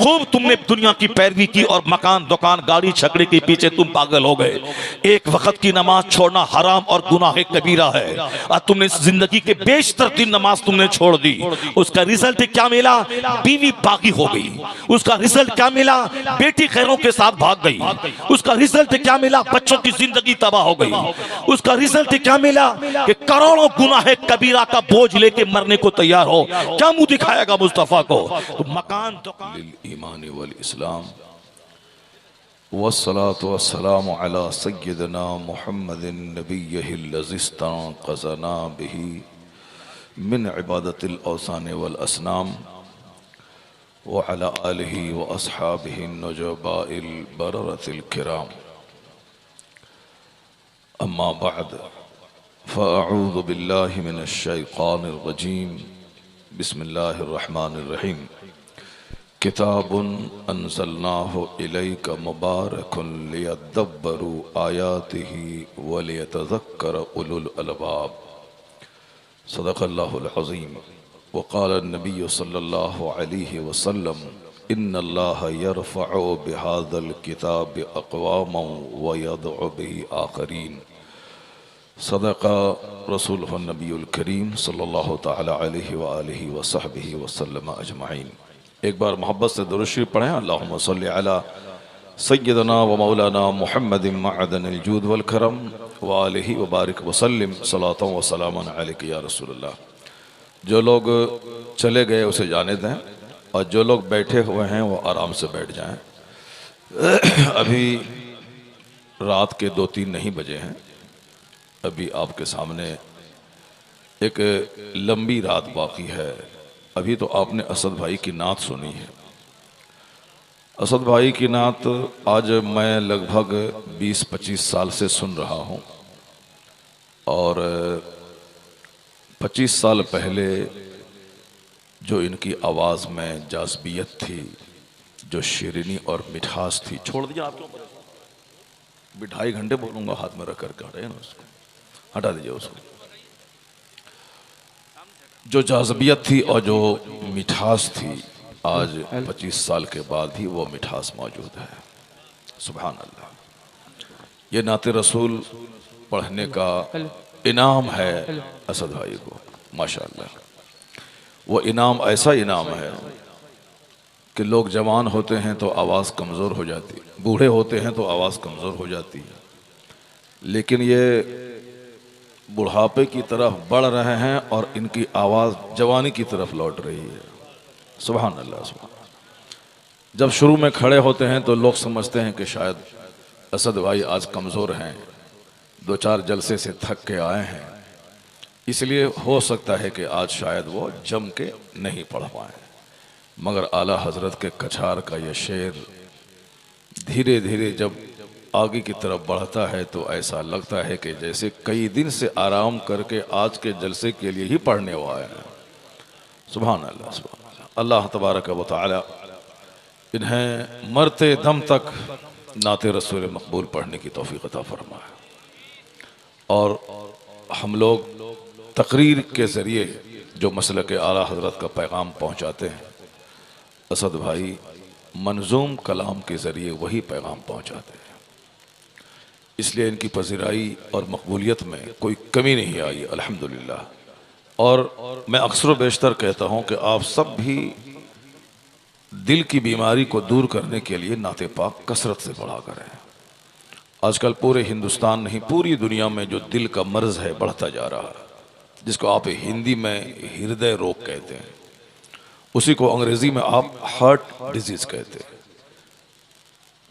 खूब तुमने दुनिया की पैरवी की और मकान दुकान गाड़ी छकड़े के पीछे तुम पागल हो गए। एक वक्त की नमाज छोड़ना हराम और गुनाह कबीरा है और तुमने जिंदगी के बेशतर दिन नमाज तुमने छोड़ दी। उसका रिजल्ट क्या मिला? बीवी बागी हो गई। उसका रिजल्ट क्या मिला? बेटी खैरों के साथ भाग गई। उसका रिजल्ट क्या मिला? बच्चों की जिंदगी तबाह हो गई। उसका रिजल्ट क्या मिला कि करोड़ों गुनाह कबीरा का बोझ लेके मरने को तैयार हो। क्या मुंह दिखाएगा मुस्तफा को? तो मकान दुकान ईमान वल इस्लाम वस्सलातु वस्सलामु अला सय्यिदना मुहम्मदिन नबिय्यिल लज़िस्तान क़ज़ना बिही मिन इबादतिल औसान वल असनाम व अला आलिहि व अस्हाबिहि नुजबाइल बररतिल किराम। अम्मा बअद फ़अऊज़ु बिल्लाहि मिनश शैतानिर रजीम। बिस्मिल्लाहिर रहमानिर रहीम। किताबुन अंज़लनाहु इलैका मुबारकुन लियद्दब्बरू आयातिही व लियतज़क्कर उलुल अलबाब। सदक़ल्लाहुल अज़ीम। वक़ाल नबी सल्लल्लाहु अलैहि वसल्लम इन्नल्लाह यरफ़अु बिहाज़ल किताब अक़वामन व यदअु बिही आख़रीन। सदक़ा रसूलुहुन नबीयुल करीम सल्लल्लाहु तआला अलैहि व आलिहि व सहबिहि वसल्लम अजमाइन। एक बार मोहब्बत से दुरूद शरीफ पढ़ें। अल्लाहुम्मा सल्लि अला सय्यदना व मौलाना मुहम्मदिन मअदनिल जूद वल करम व आलिहि व बारिक वसल्लिम सलातन व सलामन अलैका या रसूलल्लाह। जो लोग चले गए उसे जाने दें और जो लोग बैठे हुए हैं वो आराम से बैठ जाएं। अभी रात के 2-3 नहीं बजे हैं। अभी आपके सामने एक लंबी रात बाकी है। अभी तो आपने असद भाई की नात सुनी है। असद भाई की नात आज मैं लगभग 20-25 साल से सुन रहा हूँ और 25 साल पहले जो इनकी आवाज़ में जाज़बियत थी, जो शीरीनी और मिठास थी, छोड़ दिया आपको भी 2.5 घंटे बोलूँगा हाथ में रख कर हटे ना उसको, हटा दीजिए उसको। जो जाज़बियत थी और जो मिठास थी, आज 25 साल के बाद भी वो मिठास मौजूद है। सुभान अल्लाह। ये नाते रसूल पढ़ने का इनाम है असद भाई को, माशाअल्लाह। वो इनाम ऐसा इनाम है कि लोग जवान होते हैं तो आवाज़ कमज़ोर हो जाती, बूढ़े होते हैं तो आवाज़ कमज़ोर हो जाती है, लेकिन ये बुढ़ापे की तरफ बढ़ रहे हैं और इनकी आवाज़ जवानी की तरफ लौट रही है। सुभान अल्लाह, सुभान। जब शुरू में खड़े होते हैं तो लोग समझते हैं कि शायद असद भाई आज कमज़ोर हैं, 2-4 जलसे से थक के आए हैं, इसलिए हो सकता है कि आज शायद वो जम के नहीं पढ़ पाए। मगर आला हज़रत के कछार का ये शेर धीरे धीरे जब आगे की तरफ बढ़ता है तो ऐसा लगता है कि जैसे कई दिन से आराम करके आज के जलसे के लिए ही पढ़ने वाला है। सुभान अल्लाह, सुभान अल्लाह। अल्लाह तबारक व तआला इन्हें मरते दम तक नाते रसूल मकबूल पढ़ने की तौफीक अता फरमाए। और हम लोग तकरीर के ज़रिए जो मसले के आला हज़रत का पैगाम पहुँचाते हैं, असद भाई मंजूम कलाम के ज़रिए वही पैगाम पहुँचाते हैं। इसलिए इनकी पज़िराई और मकबूलियत में कोई कमी नहीं आई, अल्हम्दुलिल्लाह। और मैं अक्सर बेशतर कहता हूँ कि आप सब भी दिल की बीमारी को दूर करने के लिए नाते पाक कसरत से पढ़ा करें। आजकल पूरे हिंदुस्तान नहीं, पूरी दुनिया में जो दिल का मर्ज़ है बढ़ता जा रहा है, जिसको आप हिंदी में हृदय रोग कहते हैं, उसी को अंग्रेज़ी में आप हार्ट डिजीज़ कहते हैं।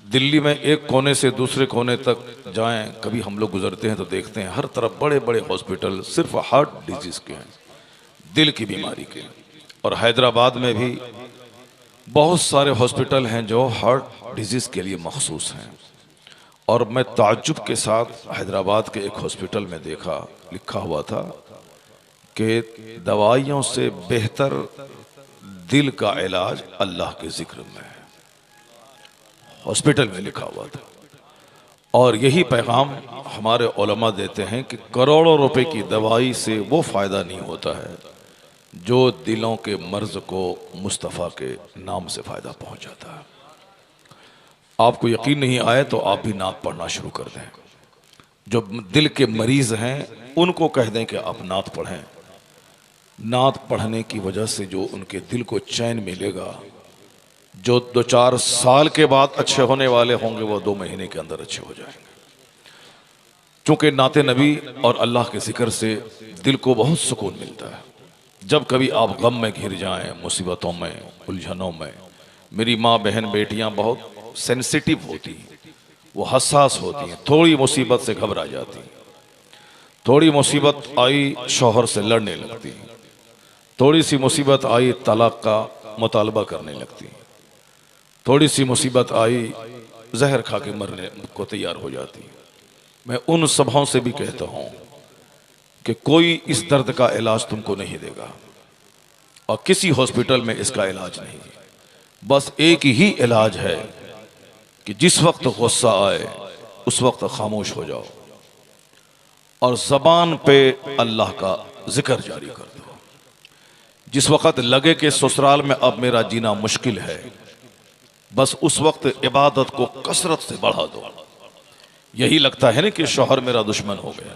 दिल्ली में एक कोने से दूसरे कोने तक जाएं, कभी हम लोग गुजरते हैं तो देखते हैं हर तरफ बड़े बड़े हॉस्पिटल सिर्फ हार्ट डिजीज़ के हैं, दिल की बीमारी के। और हैदराबाद में भी बहुत सारे हॉस्पिटल हैं जो हार्ट डिजीज़ के लिए मखसूस हैं। और मैं ताज्जुब के साथ हैदराबाद के एक हॉस्पिटल में देखा, लिखा हुआ था कि दवाइयों से बेहतर दिल का इलाज अल्लाह के जिक्र में है। हॉस्पिटल में लिखा हुआ था। और यही पैगाम हमारे उलमा देते हैं कि करोड़ों रुपए की दवाई से वो फ़ायदा नहीं होता है जो दिलों के मर्ज को मुस्तफ़ा के नाम से फ़ायदा पहुंचाता है। आपको यकीन नहीं आए तो आप भी नात पढ़ना शुरू कर दें। जो दिल के मरीज़ हैं उनको कह दें कि आप नात पढ़ें। नात पढ़ने की वजह से जो उनके दिल को चैन मिलेगा, जो 2-4 साल के बाद अच्छे होने वाले होंगे वो 2 महीने के अंदर अच्छे हो जाएंगे। चूँकि नाते नबी और अल्लाह के जिक्र से दिल को बहुत सुकून मिलता है। जब कभी आप गम में घिर जाएं, मुसीबतों में, उलझनों में, मेरी माँ बहन बेटियाँ बहुत सेंसिटिव होती हैं, वो हसास होती हैं, थोड़ी मुसीबत से घबरा जाती हैं। थोड़ी मुसीबत आई शौहर से लड़ने लगती हैं, थोड़ी सी मुसीबत आई तलाक का मुतालबा करने लगती हैं, थोड़ी सी मुसीबत आई जहर खा के मरने को तैयार हो जाती हैं। मैं उन सभाओं से भी कहता हूँ कि कोई इस दर्द का इलाज तुमको नहीं देगा और किसी हॉस्पिटल में इसका इलाज नहीं है। बस एक ही इलाज है कि जिस वक्त गुस्सा आए उस वक्त खामोश हो जाओ और ज़बान पे अल्लाह का जिक्र जारी कर दो। जिस वक्त लगे कि ससुराल में अब मेरा जीना मुश्किल है, बस उस वक्त इबादत को कसरत से बढ़ा दो। यही लगता है ना कि शौहर मेरा दुश्मन हो गया,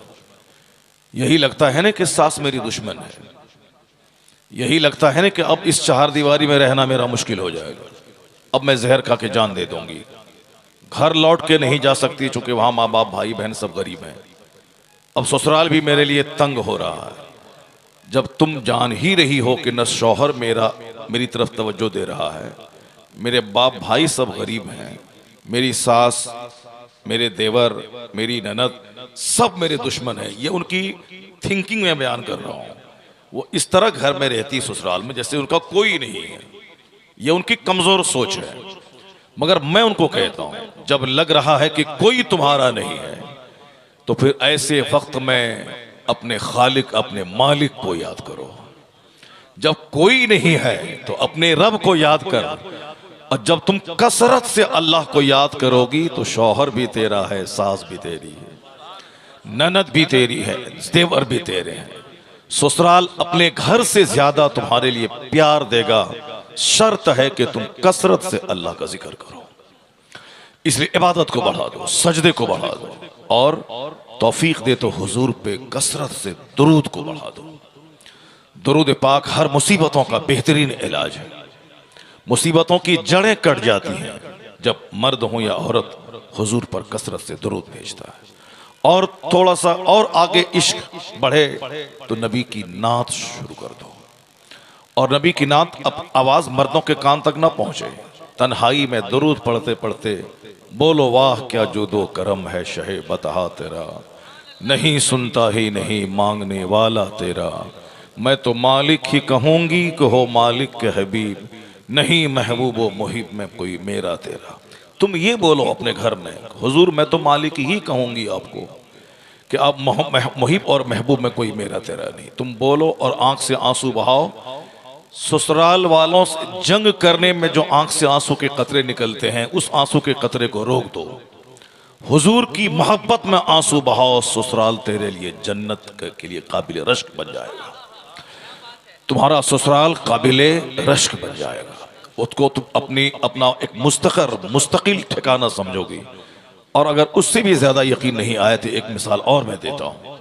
यही लगता है ना कि सास मेरी दुश्मन है, यही लगता है ना कि अब इस 4 दीवारी में रहना मेरा मुश्किल हो जाएगा, अब मैं जहर खा के जान दे दूंगी, घर लौट के नहीं जा सकती चूंकि वहां माँ बाप भाई बहन सब गरीब हैं, अब ससुराल भी मेरे लिए तंग हो रहा है। जब तुम जान ही रही हो कि न शौहर मेरी तरफ तवज्जो दे रहा है, मेरे बाप भाई सब गरीब हैं, मेरी सास, मेरे देवर, मेरी ननद सब मेरे दुश्मन हैं, ये उनकी थिंकिंग में बयान कर रहा हूँ। वो इस तरह घर में रहती ससुराल में जैसे उनका कोई नहीं है, ये उनकी कमजोर सोच है। मगर मैं उनको कहता हूँ जब लग रहा है कि कोई तुम्हारा नहीं है तो फिर ऐसे वक्त में अपने खालिक, अपने मालिक को याद करो। जब कोई नहीं है तो अपने रब को याद कर, और जब तुम कसरत से अल्लाह को याद करोगी तो शौहर भी तेरा है, सास भी तेरी है, ननद भी तेरी है, देवर भी तेरे हैं, ससुराल अपने घर से ज्यादा तुम्हारे लिए प्यार देगा। शर्त है कि तुम कसरत से अल्लाह का जिक्र करो। इसलिए इबादत को बढ़ा दो, सजदे को बढ़ा दो, और तौफीक दे तो हुजूर पे कसरत से दुरूद को बढ़ा दो। दुरूद पाक हर मुसीबतों का बेहतरीन इलाज है। मुसीबतों की जड़ें कट जाती हैं जब मर्द हो या औरत हुजूर पर कसरत से दुरूद भेजता है। और थोड़ा सा और आगे इश्क बढ़े तो नबी की नात शुरू कर दो, और नबी की नात अब आवाज मर्दों के कान तक ना पहुंचे। तन्हाई में दुरूद पढ़ते पढ़ते बोलो वाह क्या जुदो करम है शहे बतहा तेरा, नहीं सुनता ही नहीं मांगने वाला तेरा, मैं तो मालिक ही कहूंगी कि हो मालिक के हबीब, नहीं महबूब व मुहिब में कोई मेरा तेरा। तुम ये बोलो अपने घर में, हुजूर मैं तो मालिक ही कहूंगी आपको कि आप मुहिब और महबूब में कोई मेरा तेरा नहीं। तुम बोलो और आंख से आंसू बहाओ। ससुराल वालों से जंग करने में जो आंख से आंसू के कतरे निकलते हैं उस आंसू के कतरे को रोक दो। हुजूर की मोहब्बत में आंसू बहाओ, ससुराल तेरे लिए जन्नत के लिए काबिल रश्क बन जाएगा। तुम्हारा ससुराल काबिल रश्क बन जाएगा, उसको तुम अपना एक मुस्तकिल ठिकाना समझोगी। और अगर उससे भी ज्यादा यकीन नहीं आया तो एक मिसाल और मैं देता हूँ,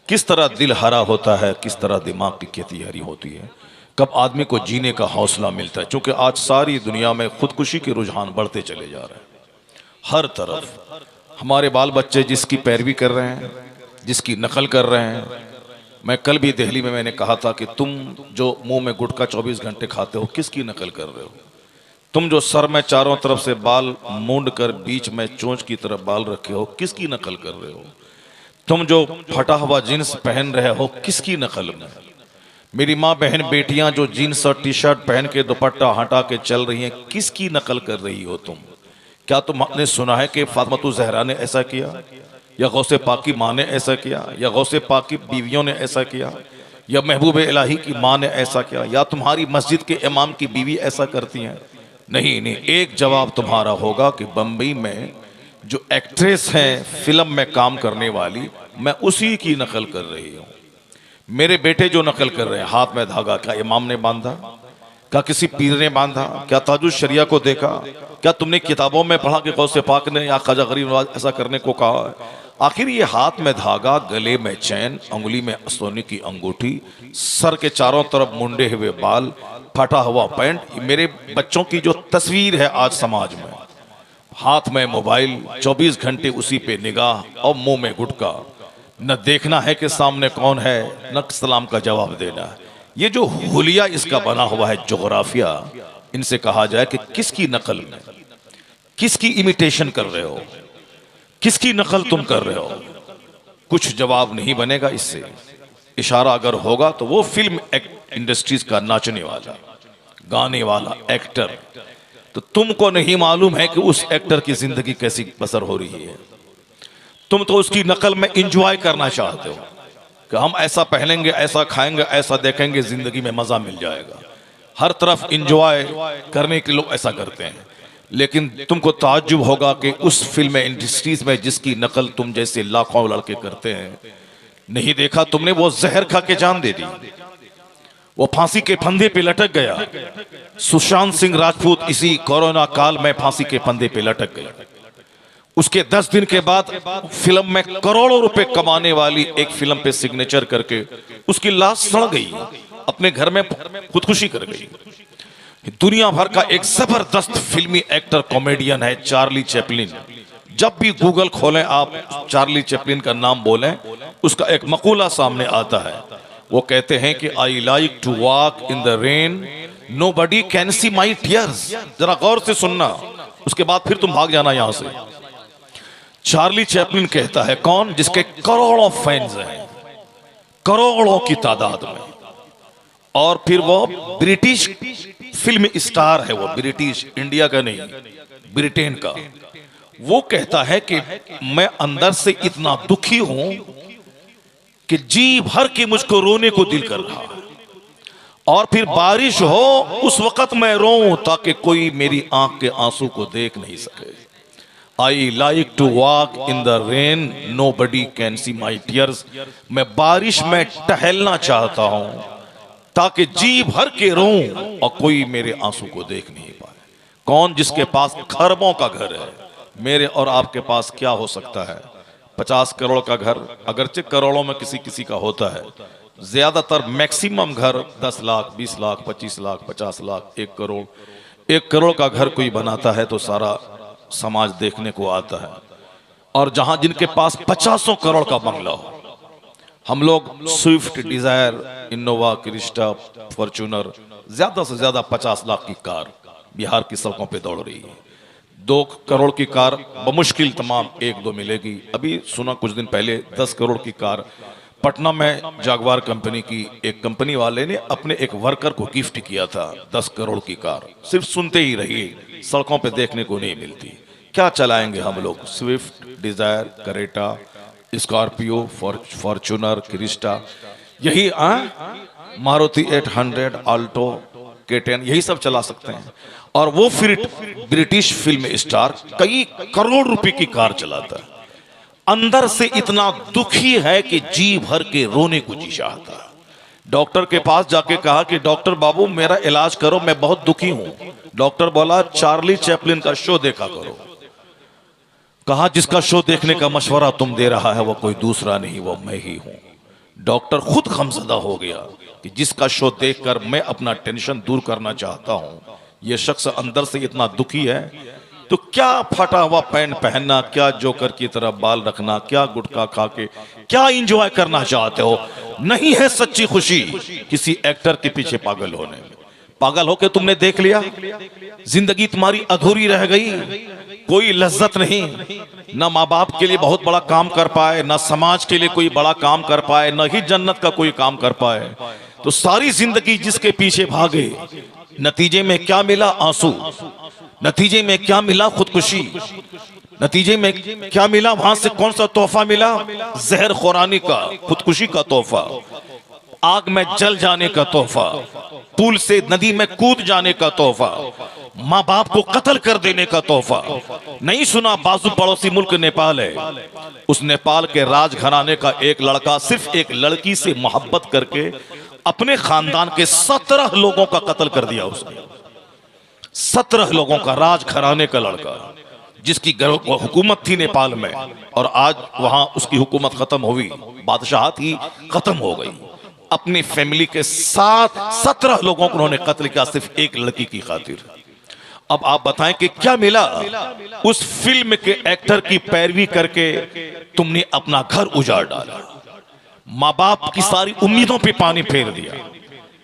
किस तरह दिल हरा होता है, किस तरह दिमाग की खेती हरी होती है, कब आदमी को जीने का हौसला मिलता है। क्योंकि आज सारी दुनिया में खुदकुशी के रुझान बढ़ते चले जा रहे हैं। हर तरफ हमारे बाल बच्चे जिसकी पैरवी कर रहे हैं, जिसकी नकल कर रहे हैं। मैं कल भी दिल्ली में मैंने कहा था कि तुम जो मुंह में गुटखा 24 घंटे खाते हो किसकी नकल कर रहे हो? तुम जो सर में चारों तरफ से बाल मूंड कर बीच में चोंच की तरफ बाल रखे हो किसकी नकल कर रहे हो? तुम जो फटा हुआ जींस पहन रहे हो किसकी नकल में? मेरी माँ बहन बेटियां जो जीन्स और टी शर्ट पहन के दुपट्टा हटा के चल रही हैं किसकी नकल कर रही हो तुम? क्या तुमने सुना है कि फातिमा ज़हरा ने ऐसा किया, या गौसे पाक की माँ ने ऐसा किया, या गौसे पाक की बीवियों ने ऐसा किया, या महबूब इलाही की माँ ने ऐसा किया, या तुम्हारी मस्जिद के इमाम की बीवी ऐसा करती हैं? नहीं नहीं, एक जवाब तुम्हारा होगा कि बम्बई में जो एक्ट्रेस हैं फिल्म में काम करने वाली, मैं उसी की नकल कर रही हूँ। मेरे बेटे जो नकल कर रहे हैं, हाथ में धागा क्या इमाम ने बांधा, क्या किसी पीर ने बांधा, क्या ताजुल शरिया को देखा, क्या तुमने किताबों में पढ़ा कि गौसे पाक ने या ख्वाजा गरीब नवाज ऐसा करने को कहा है? आखिर ये हाथ में धागा, गले में चैन, अंगुली में सोने की अंगूठी, सर के चारों तरफ मुंडे हुए बाल, फटा हुआ पैंट, मेरे बच्चों की जो तस्वीर है आज समाज में, हाथ में मोबाइल, 24 घंटे उसी पे निगाह और मुंह में गुटका, न देखना है कि सामने कौन है, न सलाम का जवाब देना है। ये जो हुलिया इसका बना हुआ है जोग्राफिया, इनसे कहा जाए कि किसकी नकल, किसकी इमिटेशन कर रहे हो, किसकी नकल तुम कर रहे हो? कुछ जवाब नहीं बनेगा इससे। इशारा अगर होगा तो वो फिल्म इंडस्ट्रीज का नाचने वाला, गाने वाला एक्टर, तो तुमको नहीं मालूम है कि उस एक्टर की जिंदगी कैसी बसर हो रही है। तुम तो उसकी नकल में इंजॉय करना चाहते हो कि हम ऐसा पहनेंगे, ऐसा खाएंगे, ऐसा देखेंगे, जिंदगी में मजा मिल जाएगा। हर तरफ इंजॉय करने के लोग ऐसा करते हैं। लेकिन तुमको ताज्जुब होगा कि उस फिल्म इंडस्ट्रीज में जिसकी नकल तुम जैसे लाखों लड़के करते हैं, नहीं देखा तुमने, वो जहर खा के जान दे दी, वो फांसी के फंदे पे लटक गया। सुशांत सिंह राजपूत इसी कोरोना काल में फांसी के फंदे पे लटक गया। उसके 10 दिन के बाद फिल्म में करोड़ों रुपए कमाने वाली एक फिल्म पे सिग्नेचर करके उसकी लाश सड़ गई, अपने घर में खुदकुशी कर गई। दुनिया भर का एक जबरदस्त फिल्मी एक्टर कॉमेडियन है चार्ली चैपलिन। जब भी गूगल खोलें आप, चार्ली चैपलिन का नाम बोलें, उसका एक मकूला सामने आता है। वो कहते हैं कि I like to walk in the rain, nobody can see my tears. जरा गौर से सुनना, उसके बाद फिर तुम भाग जाना यहां से। चार्ली चैपलिन कहता है, कौन? जिसके करोड़ों फैंस हैं, करोड़ों की तादाद में, और फिर वो ब्रिटिश फिल्म स्टार है, वो ब्रिटिश, इंडिया का नहीं, ब्रिटेन का। वो कहता है कि मैं अंदर से इतना दुखी हूं कि जी भर के मुझको रोने को दिल कर रहा है, और फिर बारिश हो उस वक्त मैं रोऊं ताकि कोई मेरी आंख के आंसू को देख नहीं सके। I like to walk in the rain, nobody can see my tears. मैं बारिश में टहलना चाहता हूं ताकि जी भर के रोऊं और कोई मेरे आंसू को देख नहीं पाए। कौन? जिसके पास खरबों का घर है। मेरे और आपके पास क्या हो सकता है? 50 करोड़ का घर, अगरचे करोड़ों में किसी किसी का होता है, ज्यादातर मैक्सिमम घर 10 लाख, 20 लाख, 25 लाख, 50 लाख, 1 करोड़। 1 करोड़ का घर कोई बनाता है तो सारा समाज देखने को आता है। और जहां जिनके पास 50 करोड़ का बंगला हो, हम लोग Swift Dzire, Innova, Crysta, Fortuner, ज्यादा से ज्यादा 50 लाख की कार बिहार की सड़कों पे दौड़ रही है। 2 करोड़ की कार बमुश्किल तमाम 1-2 मिलेगी। अभी सुना कुछ दिन पहले 10 करोड़ की कार पटना में जागवार कंपनी की एक कंपनी वाले ने अपने एक वर्कर को गिफ्ट किया था, 10 करोड़ की कार। सिर्फ सुनते ही रहिए, सड़कों पे देखने को नहीं मिलती। क्या चलाएंगे हम लोग? Swift Dzire, Creta, Scorpio, Fortuner, Crysta, यही मारुति 800, आल्टो, K10, यही सब चला सकते हैं। और वो फिर ब्रिटिश फिल्म स्टार कई करोड़ रुपए की कार चलाता है। अंदर से इतना दुखी है कि जी भर के रोने को जी चाहता है। डॉक्टर के पास जाके कहा कि डॉक्टर बाबू मेरा इलाज करो, मैं बहुत दुखी हूं। डॉक्टर बोला चार्ली चैपलिन का शो देखा करो। कहा जिसका शो देखने का मशवरा तुम दे रहा है वो कोई दूसरा नहीं, वो मैं ही हूं। डॉक्टर खुद गमज़दा हो गया कि जिसका शो देखकर मैं अपना टेंशन दूर करना चाहता हूं, यह शख्स अंदर से इतना दुखी है, तो क्या फटा हुआ पैंट पहनना, क्या जोकर की तरह बाल रखना, क्या गुटखा खा के क्या इंजॉय करना चाहते हो? नहीं है सच्ची खुशी किसी एक्टर के पीछे पागल होने में। पागल होके तुमने देख लिया, जिंदगी तुम्हारी अधूरी रह गई, कोई लज्जत नहीं। ना माँ बाप के लिए बहुत बड़ा काम कर पाए, ना समाज के लिए कोई बड़ा काम कर पाए, ना ही जन्नत का कोई काम कर पाए। तो सारी जिंदगी जिसके पीछे भागे, नतीजे में क्या मिला? आंसू। नतीजे में क्या मिला? खुदकुशी। नतीजे में क्या मिला? वहां से कौन सा तोहफा मिला? जहर खुरानी का, खुदकुशी का तोहफा, आग में जल जाने का तोहफा, पुल से नदी में कूद जाने का तोहफा, माँ बाप को कत्ल कर देने का तोहफा। नहीं सुना? बाजू पड़ोसी मुल्क नेपाल है, उस नेपाल के राजघराने का एक लड़का सिर्फ एक लड़की से मोहब्बत करके अपने खानदान के 17 लोगों का कत्ल कर दिया उसने। 17 लोगों का, राजघराने का लड़का जिसकी हुकूमत थी नेपाल में, और आज वहां उसकी हुकूमत खत्म हुई, बादशाहत ही खत्म हो गई। अपनी फैमिली के साथ 17 लोगों को उन्होंने कत्ल किया सिर्फ एक लड़की की खातिर। अब आप बताएं कि क्या मिला? उस फिल्म के एक्टर की पैरवी करके तुमने अपना घर उजाड़ डाला, माँ बाप की सारी उम्मीदों पे पानी फेर दिया,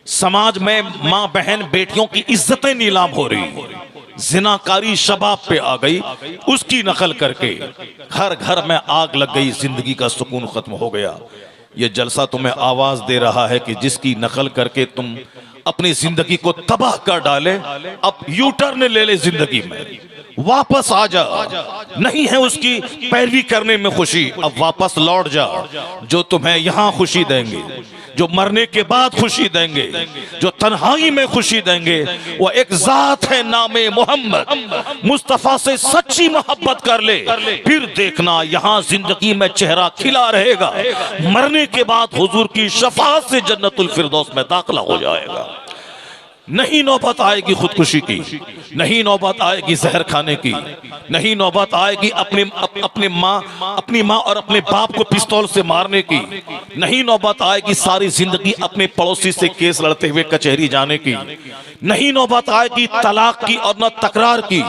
समाज में माँ बहन बेटियों की इज्जतें नीलाम हो रही, जिनाकारी शबाब पे आ गई, उसकी नकल करके घर घर में आग लग गई, जिंदगी का सुकून खत्म हो गया। ये जलसा तुम्हें आवाज दे रहा है कि जिसकी नकल करके तुम अपनी जिंदगी को तबाह कर डाले, अब यू टर्न ले ले जिंदगी में, वापस आ जा। नहीं है उसकी पैरवी करने में खुशी, अब वापस लौट जा। जो तुम्हें यहां खुशी देंगे, जो मरने के बाद खुशी देंगे, जो तन्हाई में खुशी देंगे, वो एक जात है नामे मोहम्मद। मुस्तफा से सच्ची मोहब्बत कर ले, फिर देखना यहां जिंदगी में चेहरा खिला रहेगा, मरने के बाद हुजूर की शफाअत से जन्नतुल फिरदौस में दाखिला हो जाएगा। नहीं नौबत आएगी खुदकुशी की, नहीं नौबत आएगी जहर खाने की, नहीं नौबत आएगी अपनी माँ और अपने बाप को पिस्तौल से मारने की, नहीं नौबत आएगी सारी जिंदगी अपने पड़ोसी से केस लड़ते हुए कचहरी जाने की, नहीं नौबत आएगी तलाक की और न तकरार की,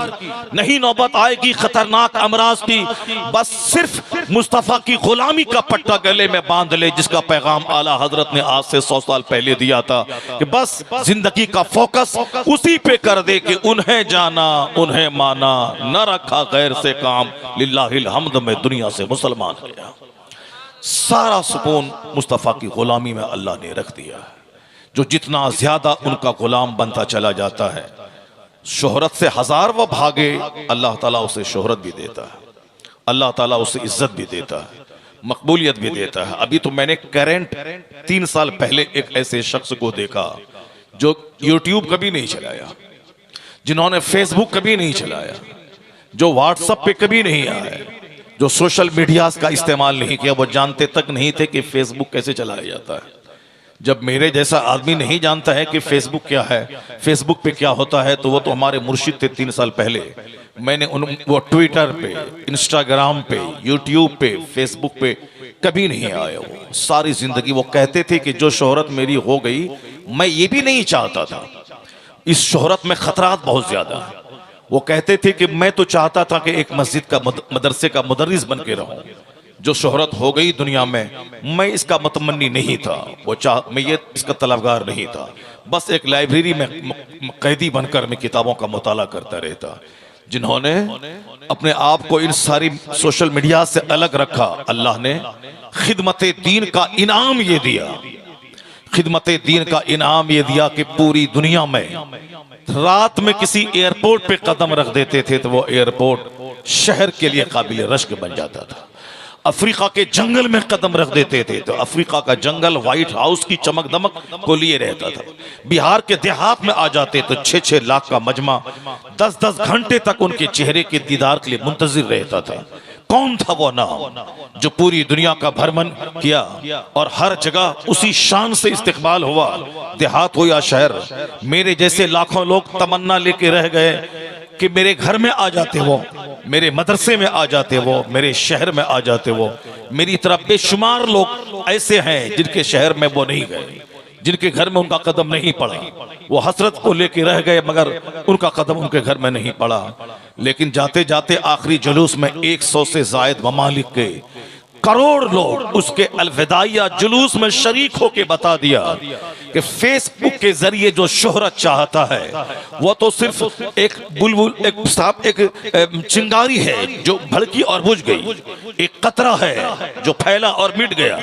नहीं नौबत आएगी खतरनाक अमराज की। बस सिर्फ मुस्तफा की गुलामी का पट्टा गले में बांध ले, जिसका पैगाम आला हजरत ने आज से 100 साल पहले दिया था कि बस जिंदगी का फोकस उसी पे कर दे कि उन्हें जाना उन्हें माना, न रखा गैर से काम, लिल्लाहिल हम्द में दुनिया से मुसलमान गया। सारा सुकून मुस्तफा की गुलामी में अल्लाह ने रख दिया है। जो जितना ज्यादा उनका गुलाम बनता चला जाता है, शोहरत से हजार वो भागे, अल्लाह ताला उसे शोहरत भी देता है, अल्लाह ताला उसे इज्जत भी देता है, मकबूलियत भी देता है। अभी तो मैंने करंट 3 साल पहले एक ऐसे शख्स को देखा जो यूट्यूब कभी नहीं चलाया, जिन्होंने फेसबुक कभी नहीं चलाया, जो व्हाट्सएप पे कभी नहीं आए, जो सोशल मीडिया का इस्तेमाल नहीं किया, वो जानते तक नहीं थे कि फेसबुक कैसे चलाया जाता है। जब मेरे जैसा आदमी नहीं जानता है कि फेसबुक क्या है, फेसबुक पे क्या होता है, तो वो तो हमारे मुर्शिद थे 3 साल पहले। मैंने वो ट्विटर पे, इंस्टाग्राम पे, यूट्यूब पे, फेसबुक पे कभी नहीं आए। वो सारी जिंदगी वो कहते थे कि जो शोहरत मेरी हो गई, मैं ये भी नहीं चाहता था, इस शोहरत में खतरात बहुत ज्यादा है। वो कहते थे कि मैं तो चाहता था कि एक मस्जिद का मदरसे का मुदर्रिस बन के रहूं। जो शोहरत हो गई दुनिया में, मैं इसका मतमन्नी नहीं था, मैं ये इसका तलबगार नहीं था। बस एक लाइब्रेरी में कैदी बनकर मैं किताबों का मुताला करता रहता। जिन्होंने अपने आप को इन सारी सोशल मीडिया से अलग रखा, अल्लाह ने खिदमत दीन का इनाम ये दिया, खिदमत दीन का इनाम ये दिया कि पूरी दुनिया में रात में किसी एयरपोर्ट पे कदम रख देते थे तो वो एयरपोर्ट शहर के लिए काबिल रश्क बन जाता था। अफ्रीका के जंगल में कदम रख देते थे तो अफ्रीका का जंगल व्हाइट हाउस की चमक दमक को लिए रहता था। बिहार के देहात में आ जाते तो 6-6 लाख का मजमा 10-10 घंटे तक उनके चेहरे के दीदार के लिए मुंतजिर रहता था। कौन था वो नाम जो पूरी दुनिया का भ्रमण किया और हर जगह उसी शान से इस्तिकबाल हुआ। देहात हो या शहर, मेरे जैसे लाखों लोग तमन्ना लेके रह गए कि मेरे घर में आ जाते वो, मेरे मदरसे में आ जाते वो, मेरे शहर में आ जाते वो। मेरी तरफ बेशुमार लोग ऐसे हैं जिनके शहर में वो नहीं गए, जिनके घर में उनका कदम नहीं पड़ा। वो हसरत को लेके रह गए मगर उनका कदम उनके घर में नहीं पड़ा। लेकिन जाते जाते आखिरी जुलूस में 100 से जायद ममालिक के करोड़ लोग उसके अलविदाइया जुलूस में शरीक होके बता दिया कि फेसबुक के जरिए जो शोहरत चाहता है वो तो सिर्फ एक बुलबुल, एक चिंगारी है जो भड़की और बुझ गई, एक कतरा है जो फैला और मिट गया।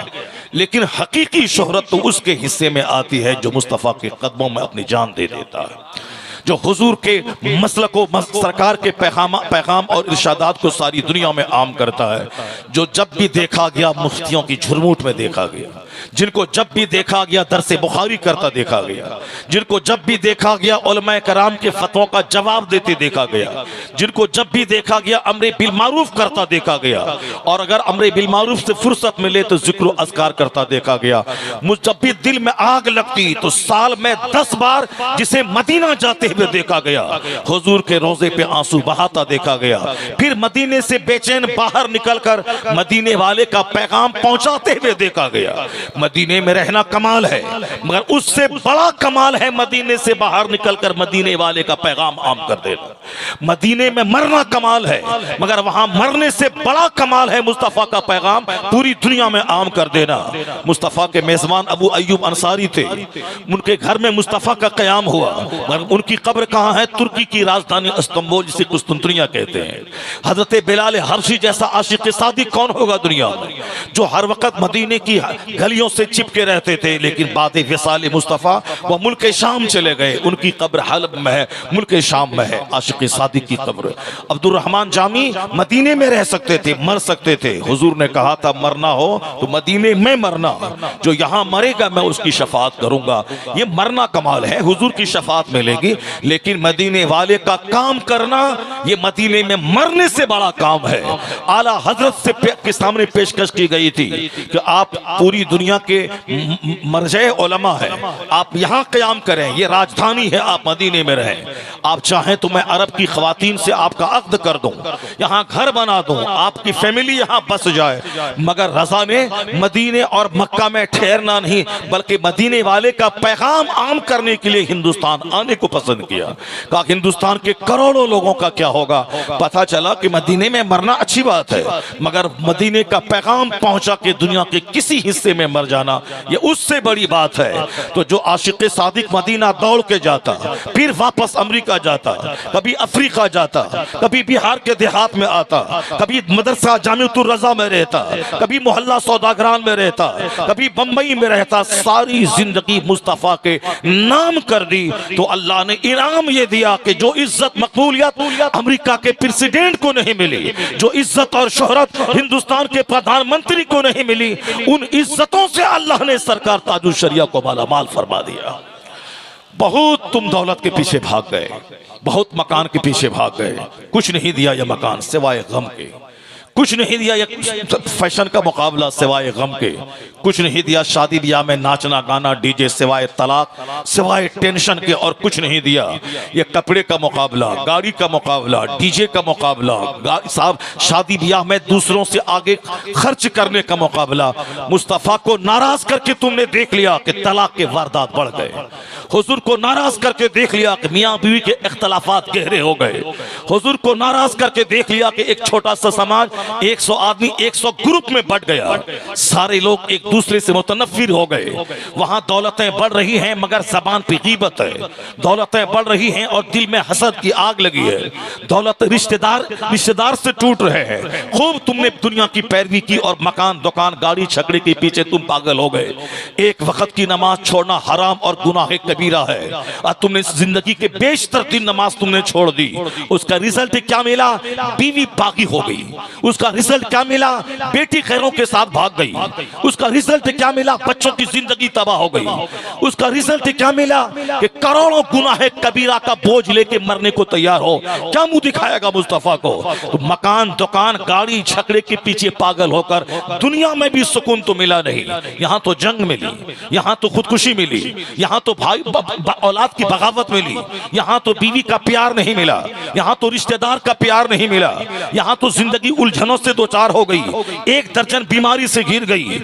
लेकिन हकीकी शोहरत तो उसके हिस्से में आती है जो मुस्तफा के कदमों में अपनी जान दे देता है, जो हुजूर के मसलको सरकार के पैगाम और इरशादात को सारी दुनिया में आम करता है, जो जब भी देखा गया मुफ्तियों की झुरमुट में देखा गया, जिनको जब भी देखा गया दरसे बुखारी करता देखा गया, जिनको जब भी देखा गया उलमाए कराम के फतवों का जवाब देते देखा गया, जिनको जब भी देखा गया अमरे बिल मारूफ करता देखा गया, और अगर अमरे बिल मारूफ से फुर्सत मिले तो जिक्र अज़कार करता देखा गया। मुझ जब भी दिल में आग लगती तो साल में 10 बार जिसे मदीना जाते हुए देखा गया, हुजूर के रोजे पे आंसू बहाता देखा गया, फिर मदीने से बेचैन बाहर निकलकर मदीने वाले का पैगाम पहुंचाते हुए देखा गया। मदीने में रहना कमाल है, मगर उससे बड़ा कमाल है मदीने से बाहर निकलकर मदीने वाले का पैगाम आम कर देना। मदीने में मरना कमाल है, मगर वहां मरने से बड़ा कमाल है मुस्तफा का पैगाम पूरी दुनिया में आम कर देना। मुस्तफा के मेजबान अबू अय्यूब अंसारी थे, उनके घर में मुस्तफा का कयाम हुआ, मगर उनकी कब्र कहां है? तुर्की की राजधानी इस्तांबुल, जिसे कुस्तुंतनिया कहते हैं। हजरत बिलाल हबशी जैसा आशिक सादिक कौन होगा दुनिया में, जो हर वक्त मदीने की गलियों से चिपके रहते थे, लेकिन बाद विसाल मुस्तफा वह मुल्क शाम चले गए। उनकी कब्र हलब में है, मुल्क शाम में है, आशिक सादिक की कब्र। अब्दुल रहमान जामी मदीने में रह सकते थे, मर सकते थे। हुजूर ने कहा था मरना हो तो मदीने में मरना, जो यहाँ मरेगा मैं उसकी शफात करूंगा। ये मरना कमाल है, हुजूर की शफात मिलेगी, लेकिन मदीने वाले का काम करना ये मदीने में मरने से बड़ा काम है। आला हजरत से के सामने पेशकश की गई थी कि आप पूरी दुनिया के मरजे उलमा हैं, आप यहाँ कयाम करें, ये राजधानी है, आप मदीने में रहें। आप चाहें तो मैं अरब की खवातीन से आपका अक्द कर दूं, यहाँ घर बना दूं, आपकी फैमिली यहाँ बस जाए, मगर रजा ने मदीने और मक्का में ठहरना नहीं, बल्कि मदीने वाले का पैगाम आम करने के लिए हिंदुस्तान आने को पसंद किया। कहा हिंदुस्तान के करोड़ों लोगों का क्या होगा? पता चला कि मदीने में मरना अच्छी बात है, मगर मदीने का पैगाम पहुंचा के दुनिया के किसी हिस्से में मर जाना ये उससे बड़ी बात है। तो जो आशिक सादिक मदीना दौड़ के जाता, फिर वापस अमेरिका जाता, कभी अफ्रीका जाता, कभी बिहार के देहात में आता, कभी मदरसा जामिअतुर रज़ा में रहता, कभी मोहल्ला सौदागरान में रहता, कभी बंबई में रहता, सारी जिंदगी मुस्तफा के नाम कर दी। तो अल्लाह ने इनाम ये दिया कि जो इज्जत मकबूलियत अमेरिका के प्रेसिडेंट को नहीं मिली, जो इज्जत और शोहरत हिंदुस्तान के प्रधानमंत्री को नहीं मिली, उन इज्जतों से अल्लाह ने सरकार ताजुल शरिया को मालामाल फरमा दिया। बहुत तुम दौलत के पीछे भाग गए, बहुत मकान के पीछे भाग गए, कुछ नहीं दिया यह मकान सिवाय गम के, कुछ नहीं दिया यह फैशन का मुकाबला सिवाय गम के, कुछ नहीं दिया शादी ब्याह में नाचना गाना डीजे सिवाय तलाक, सिवाय टेंशन के, और कुछ नहीं दिया ये कपड़े का मुकाबला, गाड़ी का मुकाबला, डीजे का मुकाबला, साहब शादी ब्याह में दूसरों से आगे खर्च करने का मुकाबला। मुस्तफा को नाराज करके तुमने देख लिया कि तलाक के वारदात बढ़ गए, हुजूर को नाराज करके देख लिया कि मियाँ बीवी के इख्तलाफात गहरे हो गए, हुजूर को नाराज करके देख लिया कि एक छोटा सा समाज 100 आदमी 100 ग्रुप में बढ़ गया, सारे लोग एक दूसरे से मुतनफिर हो गए। वहां दौलतें बढ़ रही हैं मगर जबान पे गीबत है, दौलतें बढ़ रही हैं और दिल में हसद की आग लगी है, दौलत रिश्तेदार से टूट रहे हैं। खूब तुमने दुनिया की पैरवी की और मकान दुकान गाड़ी छकड़े के पीछे तुम पागल हो गए। एक वक्त की नमाज छोड़ना हराम और गुनाह कबीरा है, और तुमने जिंदगी के बेशतर दिन नमाज तुमने छोड़ दी। उसका रिजल्ट क्या मिला? बीवी बागी हो गई। उसका रिजल्ट क्या मिला? बेटी खैरों के साथ भाग गई। उसका रिजल्ट क्या मिला? बच्चों की जिंदगी तबाह हो गई। उसका रिजल्ट क्या मिला? कि करोड़ों गुनाह कबीरा का बोझ लेके मरने को तैयार हो। क्या मुंह दिखाएगा मुस्तफा को? तो मकान दुकान गाड़ी छकड़े के पीछे पागल होकर दुनिया में भी सुकून तो मिला नहीं, यहाँ तो जंग मिली, यहाँ तो खुदकुशी मिली, यहाँ तो भाई औलाद की बगावत मिली, यहाँ तो बीवी का प्यार नहीं मिला, यहाँ तो रिश्तेदार का प्यार नहीं मिला, यहाँ तो जिंदगी उलझनों से दो चार हो गई, एक दर्जन बीमारी से घिर गई।